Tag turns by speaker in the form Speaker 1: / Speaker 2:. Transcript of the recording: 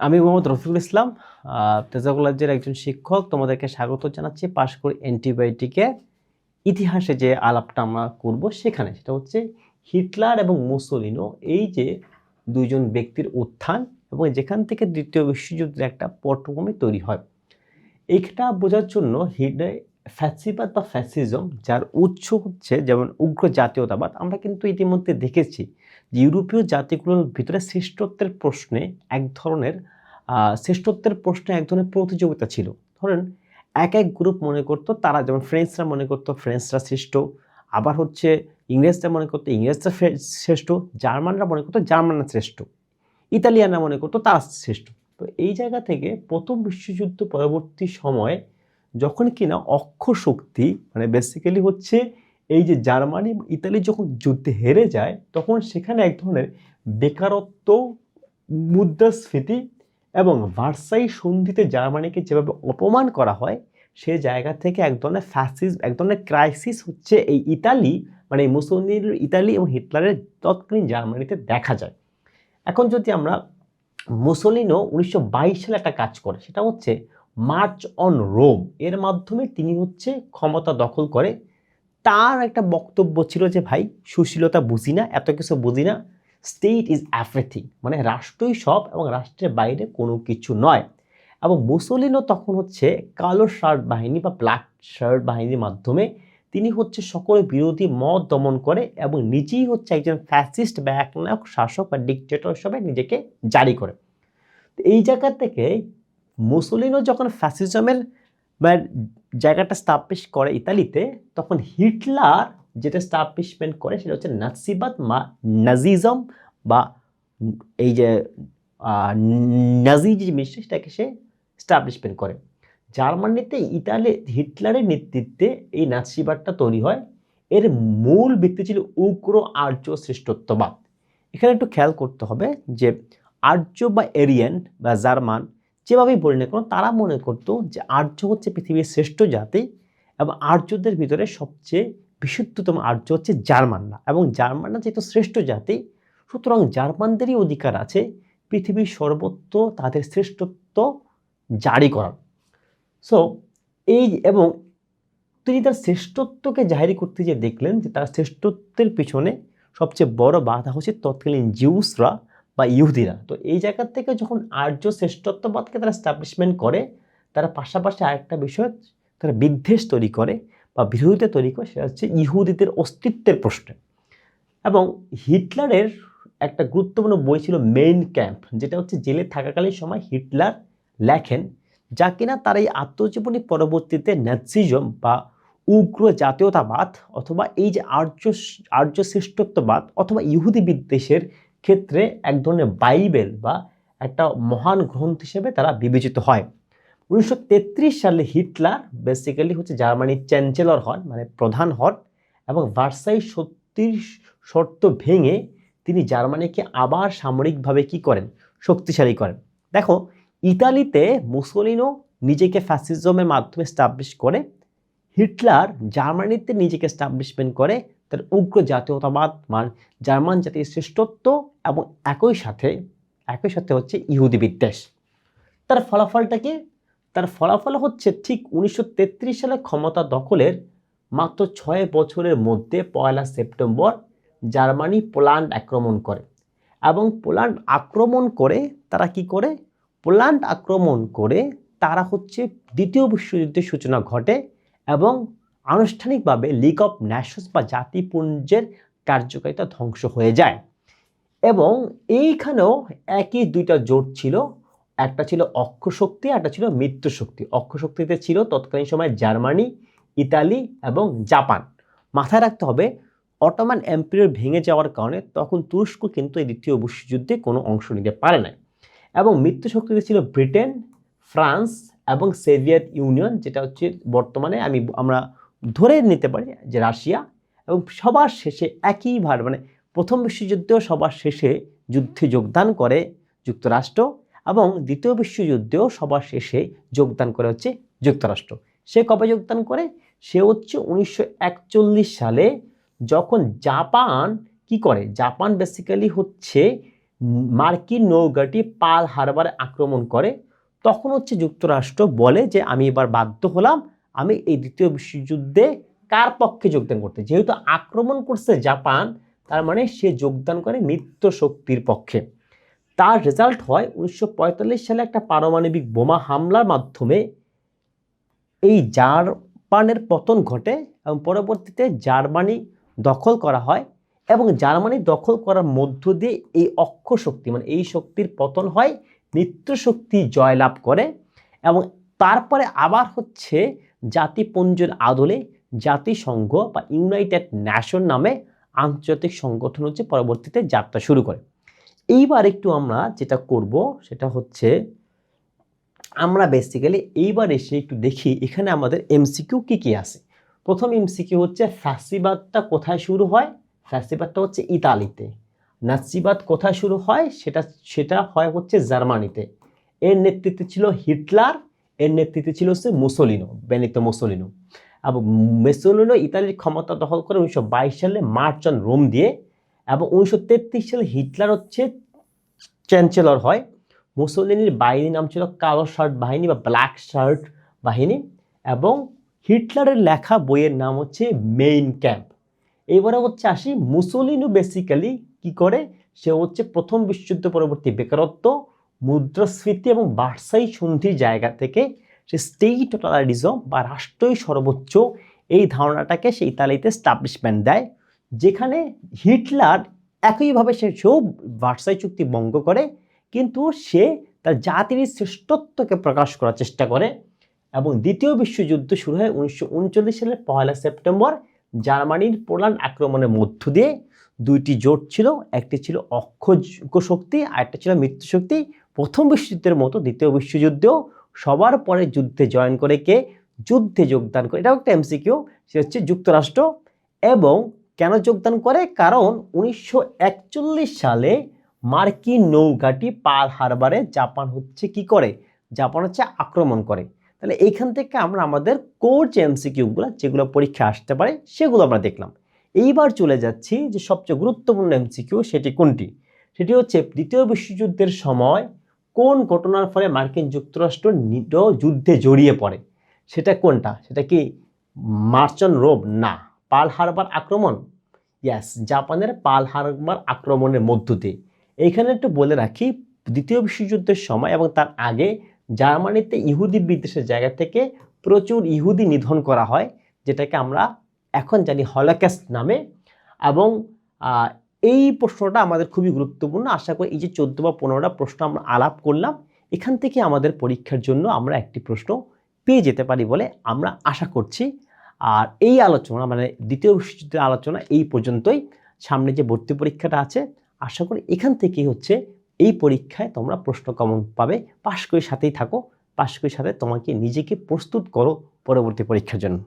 Speaker 1: আমি মোহাম্মদ রফিকুল ইসলাম, তেজা কলেজের একজন শিক্ষক। তোমাদেরকে স্বাগত জানাচ্ছি পাশ করে অ্যান্টিবায়োটিকের ইতিহাসে যে আলাপটা আমরা করব সেখানে, সেটা হচ্ছে হিটলার এবং মুসোলিনো, এই যে দুইজন ব্যক্তির উত্থান এবং যেখান থেকে দ্বিতীয় বিশ্বযুদ্ধের একটা পটভূমি তৈরি হয়। এইটা বোঝার জন্য ফ্যাসিবাদ বা ফ্যাসিজম যার উৎস হচ্ছে যেমন উগ্র জাতীয়তাবাদ, আমরা কিন্তু ইতিমধ্যে দেখেছি যে ইউরোপীয় জাতিগুলোর ভিতরে শ্রেষ্ঠত্বের প্রশ্নে এক ধরনের প্রতিযোগিতা ছিল। ধরেন এক এক গ্রুপ মনে করতো তারা, যেমন ফ্রেঞ্চরা মনে করতো ফ্রেঞ্চরা শ্রেষ্ঠ, আবার হচ্ছে ইংরেজরা মনে করতো ইংরেজরা শ্রেষ্ঠ, জার্মানরা মনে করতো জার্মানরা শ্রেষ্ঠ, ইতালিয়ানরা মনে করতো তারা শ্রেষ্ঠ। তো এই জায়গা থেকে প্রথম বিশ্বযুদ্ধ পরবর্তী সময়ে যখন কিনা অক্ষ শক্তি, মানে বেসিক্যালি হচ্ছে এই যে জার্মানি ইতালি যখন যুদ্ধে হেরে যায়, তখন সেখানে এক ধরনের বেকারত্ব, মুদ্রাস্ফীতি এবং ভার্সাই সন্ধিতে জার্মানিকে যেভাবে অপমান করা হয়, সে জায়গা থেকে এক ধরনের এক ধরনের ক্রাইসিস হচ্ছে এই ইতালি, মানে এই মুসোলিনির ইতালি এবং হিটলারের তৎকালীন জার্মানিতে দেখা যায়। এখন যদি আমরা মুসোলিনো 1922 সালে একটা কাজ করে, সেটা হচ্ছে মার্চ অন রোম, এর মাধ্যমে তিনি হচ্ছে ক্ষমতা দখল করে। তার একটা বক্তব্য ছিল যে ভাই, সুশীলতা বুঝি না, এত কিছু বুঝি না, স্টেট ইজ এভরিথিং, মানে রাষ্ট্রই সব এবং রাষ্ট্রের বাইরে কোনো কিছু নয়। এবং মুসোলিনো তখন হচ্ছে কালো শার্ট বাহিনী বা ব্ল্যাক শার্ট বাহিনীর মাধ্যমে তিনি হচ্ছে সকল বিরোধী মত দমন করে এবং নিজেই হচ্ছে একজন ফ্যাসিস্ট বা একনায়ক শাসক বা ডিকটেটর হিসেবে নিজেকে জারি করে। এই জায়গা থেকে মুসোলিনো যখন ফ্যাসিজমের জায়গাটা স্টাবলিশ করে ইতালিতে, তখন হিটলার যেটা স্টাবলিশমেন্ট করে সেটা হচ্ছে নাৎসিবাদ বা নাজিজম, বা এই যে নাজি যে জিনিসটা সেটাকে সে স্টাবলিশমেন্ট করে। জার্মানিতে হিটলারের নেতৃত্বে এই নাৎসিবাদটা তৈরি হয়। এর মূল ভিত্তি ছিল উগ্র আর্য শ্রেষ্ঠত্ববাদ। এখানে একটু খেয়াল করতে হবে যে আর্য বা এরিয়ান বা জার্মান, যেভাবেই বলি না কেন, তারা মনে করতো যে আর্য হচ্ছে পৃথিবীর শ্রেষ্ঠ জাতি এবং আর্যদের ভিতরে সবচেয়ে বিশুদ্ধতম আর্য হচ্ছে জার্মানরা, এবং জার্মানরা যেহেতু শ্রেষ্ঠ জাতি, সুতরাং জার্মানদেরই অধিকার আছে পৃথিবীর সর্বত্র তাদের শ্রেষ্ঠত্ব জারি করার। সো এবং তিনি তার শ্রেষ্ঠত্বকে জাহির করতে গিয়ে দেখলেন যে তার শ্রেষ্ঠত্বের পিছনে সবচেয়ে বড় বাধা হচ্ছে তৎকালীন জিউসরা বা ইহুদিরা। তো এই জায়গা থেকে যখন আর্য শ্রেষ্ঠত্ববাদকে তারা স্টাবলিশমেন্ট করে, তারা পাশাপাশি আরেকটা বিষয় তারা বিদ্বেষ তৈরি করে বা বিরোধিতা তৈরি করে, সেটা হচ্ছে ইহুদিদের অস্তিত্বের প্রশ্নে। এবং হিটলারের একটা গুরুত্বপূর্ণ বই ছিল মেইন ক্যাম্প, যেটা হচ্ছে জেলে থাকাকালীন সময় হিটলার লেখেন, যা কিনা তার এই আত্মজীবনী পরবর্তীতে ন্যাৎসিজম বা উগ্র জাতীয়তাবাদ অথবা এই যে আর্য শ্রেষ্ঠত্ববাদ অথবা ইহুদি বিদ্বেষের ক্ষেত্রে এক ধরনের বাইবেল বা একটা মহান গ্রন্থ হিসেবে তারা বিবেচিত হয়। 1933 সালে হিটলার বেসিক্যালি হচ্ছে জার্মানির চ্যান্সেলর হন, মানে প্রধান হন, এবং ভার্সাই সত্যির শর্ত ভেঙে তিনি জার্মানিকে আবার সামরিকভাবে কি করেন, শক্তিশালী করেন। দেখো, ইতালিতে মুসোলিনো নিজেকে ফ্যাসিজমের মাধ্যমে স্টাবলিশ করে, হিটলার জার্মানিতে নিজেকে স্টাবলিশমেন্ট করে তার উগ্র জাতীয়তাবাদ, মানে জার্মান জাতির শ্রেষ্ঠত্ব, এবং একই সাথে হচ্ছে ইহুদি বিদ্বেষ। তার ফলাফলটা কি? তার ফলাফল হচ্ছে ঠিক 1933 সালে ক্ষমতা দখলের মাত্র 6 বছরের মধ্যে 1 সেপ্টেম্বর জার্মানি পোল্যান্ড আক্রমণ করে। এবং পোল্যান্ড আক্রমণ করে তারা কি করে? পোল্যান্ড আক্রমণ করে তারা হচ্ছে দ্বিতীয় বিশ্বযুদ্ধের সূচনা ঘটে এবং আনুষ্ঠানিকভাবে লিগ অফ নেশনস বা জাতিপুঞ্জের কার্যকারিতা ধ্বংস হয়ে যায়। এবং এইখানেও একই দুইটা জোট ছিল, একটা ছিল অক্ষ শক্তি, একটা ছিল মিত্র শক্তি। অক্ষ শক্তিতে ছিল তৎকালীন সময় জার্মানি, ইতালি এবং জাপান। মাথায় রাখতে হবে, অটোমান এম্পায়ার ভেঙে যাওয়ার কারণে তখন তুরস্ক কিন্তু এই দ্বিতীয় বিশ্বযুদ্ধে কোনো অংশ নিতে পারে না। এবং মিত্র শক্তিতে ছিল ব্রিটেন, ফ্রান্স এবং সোভিয়েত ইউনিয়ন, যেটা হচ্ছে বর্তমানে আমরা ধরে নিতে পারি যে রাশিয়া। এবং সবার শেষে একইভাবে, মানে প্রথম বিশ্বযুদ্ধেও সবার শেষে যুদ্ধে যোগদান করে যুক্তরাষ্ট্র, এবং দ্বিতীয় বিশ্বযুদ্ধেও সবার শেষে যোগদান করে হচ্ছে যুক্তরাষ্ট্র। সে কবে যোগদান করে? সে হচ্ছে 1941 সালে, যখন জাপান কি করে, জাপান বেসিক্যালি হচ্ছে মার্কিন নৌঘাঁটি পার্ল হারবারে আক্রমণ করে, তখন হচ্ছে যুক্তরাষ্ট্র বলে যে আমি এবার বাধ্য হলাম আমি এই দ্বিতীয় বিশ্বযুদ্ধে কার পক্ষে যোগদান করতে। যেহেতু আক্রমণ করছে জাপান, তার মানে সে যোগদান করে মিত্র শক্তির পক্ষে। তার রেজাল্ট হয় 1945 সালে একটা পারমাণবিক বোমা হামলার মাধ্যমে এই জাপানের পতন ঘটে এবং পরবর্তীতে জার্মানি দখল করা হয় এবং জার্মানি দখল করার মধ্য দিয়ে এই অক্ষ শক্তি মানে এই শক্তির পতন হয়, মিত্র শক্তি জয়লাভ করে। এবং তারপরে আবার হচ্ছে জাতিপুঞ্জের আদলে জাতিসংঘ বা ইউনাইটেড নেশন নামে আন্তর্জাতিক সংগঠন হচ্ছে পরবর্তীতে যাত্রা শুরু করে। এইবার একটু আমরা যেটা করব সেটা হচ্ছে আমরা বেসিক্যালি এইবার এসে একটু দেখি এখানে আমাদের এমসিকিউ কি আছে। প্রথম এমসিকিউ হচ্ছে ফ্যাসিবাদটা কোথায় শুরু হয়। ফ্যাসিবাদটা হচ্ছে ইতালিতে। নাৎসিবাদ কোথায় শুরু হয়, সেটা হয় হচ্ছে জার্মানিতে। এর নেতৃত্বে ছিল হিটলার, এর নেতৃত্বে ছিল হচ্ছে মুসোলিনো, বেনিতো মুসোলিনো। এবং মুসোলিনো ইতালির ক্ষমতা দখল করে 1922 সালে মার্চ অন রোম দিয়ে, এবং 1933 সালে হিটলার হচ্ছে চ্যান্সেলর হয়। মুসোলিনির বাহিনীর নাম ছিল কালো শার্ট বাহিনী বা ব্ল্যাক শার্ট বাহিনী, এবং হিটলারের লেখা বইয়ের নাম হচ্ছে মেইন ক্যাম্প। এবারে হচ্ছে আসি মুসোলিনি বেসিক্যালি কি করে, সে হচ্ছে প্রথম বিশ্বযুদ্ধ পরবর্তী বেকারত্ব, মুদ্রাস্ফীতি এবং ভার্সাই সন্ধির জায়গা থেকে সে স্টেট টোটালিজম বা রাষ্ট্রই সর্বোচ্চ এই ধারণাটাকে সে ইতালিতে স্টাবলিশমেন্ট দেয়, যেখানে হিটলার একইভাবে সেও ভার্সাই চুক্তি ভঙ্গ করে, কিন্তু সে তার জাতির শ্রেষ্ঠত্বকে প্রকাশ করার চেষ্টা করে। এবং দ্বিতীয় বিশ্বযুদ্ধ শুরু হয় 1939 সালের 1 সেপ্টেম্বর জার্মানির পোল্যান্ড আক্রমণের মধ্য দিয়ে। দুইটি জোট ছিল, একটি ছিল অক্ষ শক্তি আর একটা ছিল মিত্র শক্তি। প্রথম বিশ্বযুদ্ধের মতো দ্বিতীয় বিশ্বযুদ্ধেও সবার পরে যুদ্ধে জয়েন করে কে, যুদ্ধে যোগদান করে, এটাও একটা এমসিকিউ, সে হচ্ছে যুক্তরাষ্ট্র। এবং কেন যোগদান করে, কারণ 1941 সালে মার্কিন নৌঘাঁটি পার্ল হারবারে জাপান হচ্ছে কি করে, জাপান হচ্ছে আক্রমণ করে। তাহলে এইখান থেকে আমরা আমাদের কোর যে এমসিকিউগুলো যেগুলো পরীক্ষা আসতে পারে সেগুলো আমরা দেখলাম। এইবার চলে যাচ্ছি যে সবচেয়ে গুরুত্বপূর্ণ এমসিকিউ, সেটি কোনটি, সেটি হচ্ছে দ্বিতীয় বিশ্বযুদ্ধের সময় কোন ঘটনার ফলে মার্কিন যুক্তরাষ্ট্র যুদ্ধে জড়িয়ে পড়ে। সেটা কোনটা, সেটা কি মার্চ অন রোম, না পার্ল হারবার আক্রমণ, ইয়াস জাপানের পার্ল হারবার আক্রমণের মধ্য দিয়ে। এইখানে একটু বলে রাখি, দ্বিতীয় বিশ্বযুদ্ধের সময় এবং তার আগে জার্মানিতে ইহুদি বিদ্বেষের জায়গা থেকে প্রচুর ইহুদি নিধন করা হয়, যেটাকে আমরা এখন জানি হলোকস্ট নামে। এবং এই প্রশ্নটা আমাদের খুবই গুরুত্বপূর্ণ। আশা করি এই যে 14 বা 15টা প্রশ্ন আমরা আলাপ করলাম, এখান থেকে আমাদের পরীক্ষার জন্য আমরা একটি প্রশ্ন পেয়ে যেতে পারি বলে আমরা আশা করছি। আর এই আলোচনা মানে দ্বিতীয় বিশ্বযুদ্ধের আলোচনা এই পর্যন্তই। সামনে যে ভর্তি পরীক্ষাটা আছে, আশা করি এখান থেকেই হচ্ছে এই পরীক্ষায় তোমরা প্রশ্ন কমন পাবে। পাশ করে সাথেই থাকো, পাশ করে সাথে তোমাকে নিজেকে প্রস্তুত করো পরবর্তী পরীক্ষার জন্য।